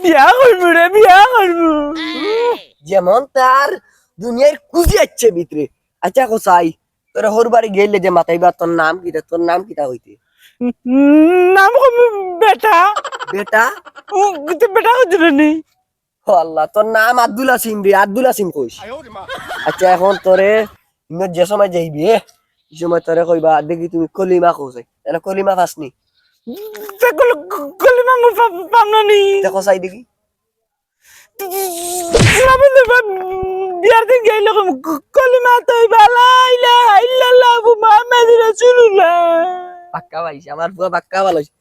বিয়া করবো রে, বিয়া করবো। যেমন তার দুনিয়ার খুঁজি আছে ভিতরে। আচ্ছা কোসাই তোর হোর বাড়ি গেলে যে মাথাইবা তোর নাম কিটা, তোর নাম কিটা হইতে? নাম কম বেটা। বেটা? বেটা করছিল নি? ও আল্লাহ, তোর নাম আব্দুল আসিম রে, আব্দুল আসিম কইস। আচ্ছা এখন তোরে যে সময় যাইবি এই সময় তোরে কইবা দেখি তুমি কলিমা কইছে, এটা কলিমা পাসনি? কলিমা মু পাম না নি। দেখো চাই দেখি। বিয়ার দিন গেল কলিমা তুই বালা ইলাহা ইল্লাল্লাহ মুহাম্মাদুর রাসূলুল্লাহ। পাক্কা পাইছে, আমার পুরো পাক্কা ভালো হইছে।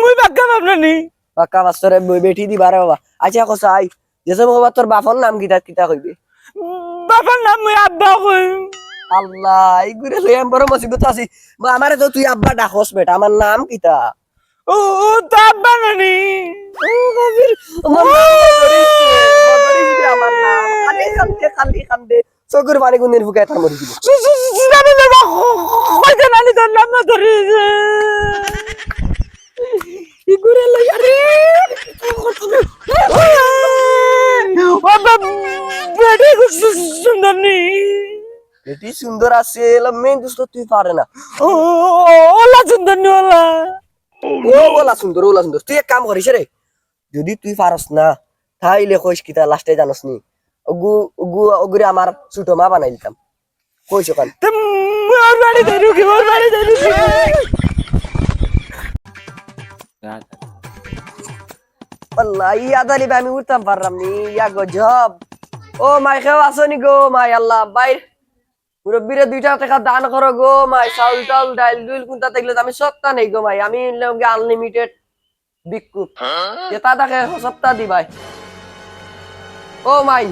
মুই বাক্কা পাম না নি। পাক্কা বাস্তরে বেঠি দিবা রে বাবা। আচ্ছা কোসাই যে সময় কইবা তোর বাপর নাম কিটা, কিটা কইবে? বাবার নাম মুই আব্বা কই। আল্লাহ, এইগুলো লই আমি বড় মুসিবত আছি। আমারে তো তুই আব্বা ডাকস বেটা, আমার নাম কিটা? ও তো আব্বা না নি। ও গাজির আমার নাম বদরিস রে, আমার নাম খালি কান্দে খালি কান্দে চকুর পানি কোনদিন ফুকায় থামরি দিব। জানি না কইতে নানি তোর নাম না ধরে। ইগুরে লই আরে বাবা বেডি সুন্দর নি। এটি সুন্দর আছে, এলা মেন দোস্ত তুই পারে না। ওলা সুন্দর নি ওলা। ওলা সুন্দর, ওলা সুন্দর। তুই এক কাম করিস রে, যদি তুই পারস না তাইলে কইস কিতা লাস্টে জানস নি ওগু ওগু ওগুরে আমার ছোট মা বানাই দিতাম। কইছ কান মোর বাড়ি ধরু কি, মোর বাড়ি ধরু কি। আল্লাহ ইয়া দালি আমি উঠতাম পারলাম নি, ইয়া গজব। ও মাই খেও আসনি গো মাই, আল্লাহ বাইর মুরব্বিরে 2 টাকা দান করো গো মাই। চাউল টাউল ডাইল ডুইল কোনটা দেখলে আমি সত্তা নেই গো মাই, আমি আনলিমিটেড বিকুপ যেটা থাকে সপ্তাহ দি ভাই। ও মাই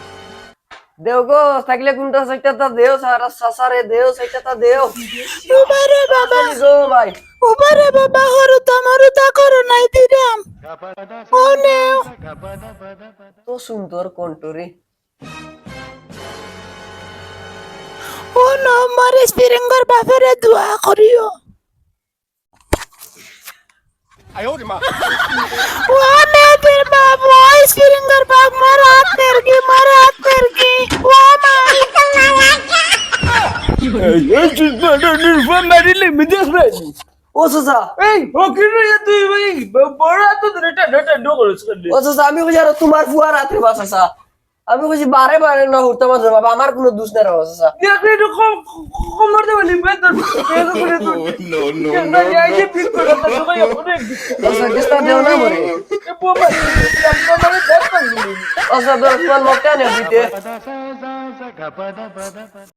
দেও গো থাকলে কোনটা সাইটাটা দেও, সারা সাসারে দেও সাইটাটা দেও। উবারে বাবা, গো মাই উবারে বাবা হরুতা করো নাই দিরাম। ও নেও তো সুন্দর কণ্ঠরে। ও নম্বর স্প্রিঙ্গর বাপরে দোয়া করিও। ও মেয়েদের বাপ, ও স্প্রিঙ্গর বাপ মারাত তেরকি, মারাত তেরকি। ও মা মারিলে মিজাজ ভাই। ও সুসা, এই ও কি রে তুই ভাই বড় তো রেটা রেটা ডোগরস করলি। ও সুসা আমি বুঝি আর তোমার ফুয়া রাতে বাসাসা, আমি বুঝি বারে বারে না উঠতে পারছো বাবা, আমার কোনো দোষ নাই রে বাসাসা। দেখলে তো কমর দে বলি বেতন এত করে তো নো নো নো এই যে পিক করে তো সবাই অনেক ওসা কিস্তা দেও না মরে। এ বাবা মানে দেখতাম ওসা দোষ মত কেন দিতে?